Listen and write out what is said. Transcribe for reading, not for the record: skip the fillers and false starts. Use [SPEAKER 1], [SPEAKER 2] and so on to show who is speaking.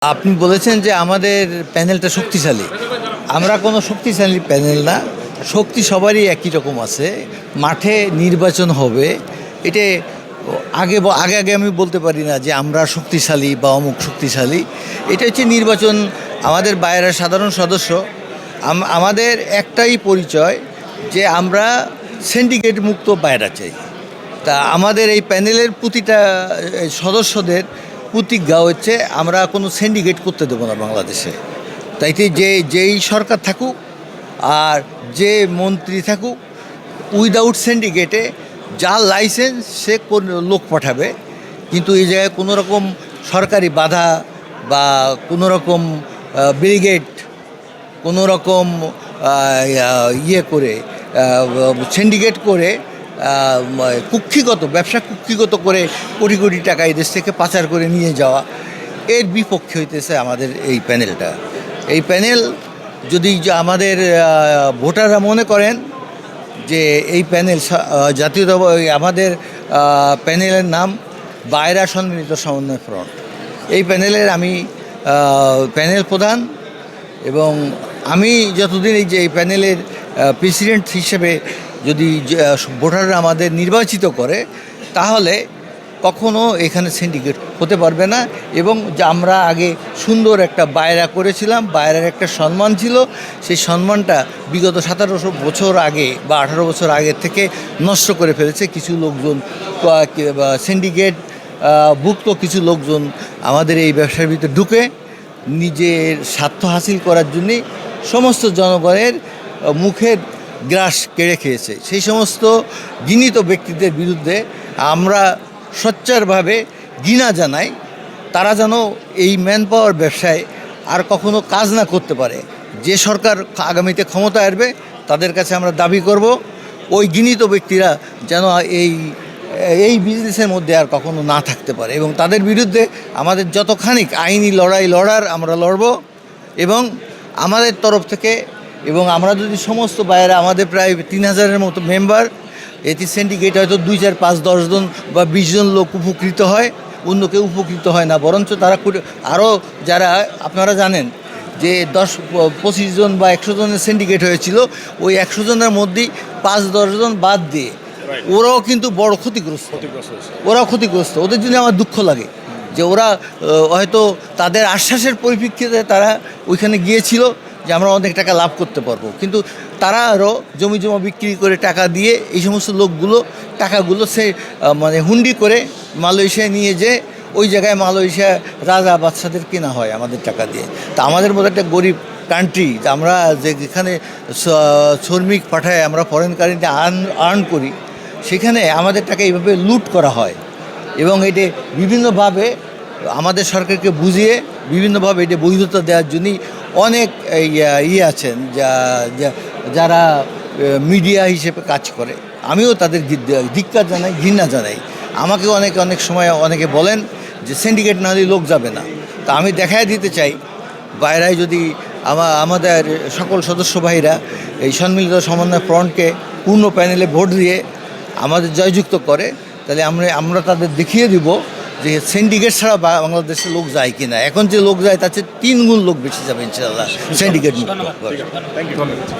[SPEAKER 1] আপনি বলেছেন যে আমাদের প্যানেলটা শক্তিশালী। আমরা কোনো শক্তিশালী প্যানেল না। শক্তি সবারই একই রকম আছে। মাঠে নির্বাচন হবে, এটা আগে আগে আগে আমি বলতে পারি না যে আমরা শক্তিশালী বা অমুক শক্তিশালী। এটা হচ্ছে নির্বাচন। আমাদের বাইরের সাধারণ সদস্য, আমাদের একটাই পরিচয় যে আমরা সিন্ডিকেট মুক্ত বাইরা চাই। তা আমাদের এই প্যানেলের প্রতিটা সদস্যদের প্রতিজ্ঞা হচ্ছে আমরা কোনো সিন্ডিকেট করতে দেবো না বাংলাদেশে। তাইতে যেই সরকার থাকুক আর যে মন্ত্রী থাকুক, উইদাউট সিন্ডিকেটে যার লাইসেন্স সে কোন লোক পাঠাবে, কিন্তু এই জায়গায় কোনো রকম সরকারি বাধা বা কোনো রকম ব্রিগেড কোনো রকম করে সিন্ডিকেট করে ব্যবসা কুক্ষিগত করে কোটি কোটি টাকা এই দেশ থেকে পাচার করে নিয়ে যাওয়া, এর বিপক্ষে হইতেছে আমাদের এই প্যানেলটা। এই প্যানেল যদি আমাদের ভোটাররা মনে করেন যে এই প্যানেল জাতীয়তাবাদী, আমাদের প্যানেলের নাম বায়রা সম্মিলিত সমন্বয় ফ্রন্ট। এই প্যানেলের আমি প্যানেল প্রধান, এবং আমি যতদিন এই প্যানেলের প্রেসিডেন্ট হিসেবে যদি ভোটাররা আমাদের নির্বাচিত করে, তাহলে কখনো এখানে সিন্ডিকেট হতে পারবে না। এবং যে আমরা আগে সুন্দর একটা বায়রা করেছিলাম, বায়রার একটা সম্মান ছিল, সেই সম্মানটা বিগত 17 বছর আগে বা 18 বছর আগের থেকে নষ্ট করে ফেলেছে কিছু লোকজন। সিন্ডিকেট ভুক্ত কিছু লোকজন আমাদের এই ব্যবসার ভিতরে ঢুকে নিজের স্বার্থ হাসিল করার জন্যে সমস্ত জনগণের মুখের গ্রাস কেড়ে খেয়েছে। সেই সমস্ত ঘৃণিত ব্যক্তিদের বিরুদ্ধে আমরা সোচ্চারভাবে ঘৃণা জানাই। তারা যেন এই ম্যান পাওয়ার ব্যবসায় আর কখনো কাজ না করতে পারে। যে সরকার আগামীতে ক্ষমতা আসবে, তাদের কাছে আমরা দাবি করব ওই ঘৃণিত ব্যক্তিরা যেন এই বিজনেসের মধ্যে আর কখনো না থাকতে পারে, এবং তাদের বিরুদ্ধে আমাদের যতখানি আইনি লড়ার আমরা লড়ব। এবং আমাদের তরফ থেকে, এবং আমরা যদি সমস্ত বাইরে, আমাদের প্রায় 3000-এর মতো মেম্বার, এটি সিন্ডিকেট হয়তো 2, 4, 5, 10 জন বা 20 জন লোক উপকৃত হয়, অন্য কেউ উপকৃত হয় না। বরঞ্চ তারা আরও যারা, আপনারা জানেন যে 10-25 জন বা 100 জনের সিন্ডিকেট হয়েছিল, ওই 100 জনের মধ্যেই 5-10 জন বাদ দিয়ে ওরাও কিন্তু বড় ক্ষতিগ্রস্ত। ওদের জন্য আমার দুঃখ লাগে যে ওরা হয়তো তাদের আশ্বাসের পরিপ্রেক্ষিতে তারা ওইখানে গিয়েছিল যে আমরা অনেক টাকা লাভ করতে পারবো, কিন্তু তারা আরও জমি জমা বিক্রি করে টাকা দিয়ে এই সমস্ত লোকগুলো টাকাগুলো হুন্ডি করে মালয়েশিয়ায় নিয়ে যে ওই জায়গায় মালয়েশিয়া রাজা বাদশাদের কেনা হয় আমাদের টাকা দিয়ে। তা আমাদের মতো একটা গরিব কান্ট্রি, আমরা যেখানে শ্রমিক পাঠায় আমরা ফরেন কারেন্সি আর্ন করি, সেখানে আমাদের টাকা এইভাবে লুট করা হয়। এবং এটি বিভিন্নভাবে আমাদের সরকারকে বুঝিয়ে বিভিন্নভাবে এটি বৈধতা দেওয়ার জন্যই অনেক আছেন যারা মিডিয়া হিসেবে কাজ করে। আমিও তাদের ধিক্কার জানাই, ঘৃণা জানাই। আমাকে অনেক সময় অনেকে বলেন যে সিন্ডিকেট না হলে লোক যাবে না। তা আমি দেখায় দিতে চাই, বাইরেই যদি আমাদের সকল সদস্য ভাইরা এই সম্মিলিত সমন্বয় ফ্রন্টকে পূর্ণ প্যানেলে ভোট দিয়ে আমাদের জয়যুক্ত করে, তাহলে আমরা তাদের দেখিয়ে দিব যে সিন্ডিকেট ছাড়া বাংলাদেশে লোক যায় কি না। এখন যে লোক যায় তার চেয়ে 3 গুণ লোক বেশি যাবে ইনশাআল্লাহ সিন্ডিকেট।
[SPEAKER 2] Thank you.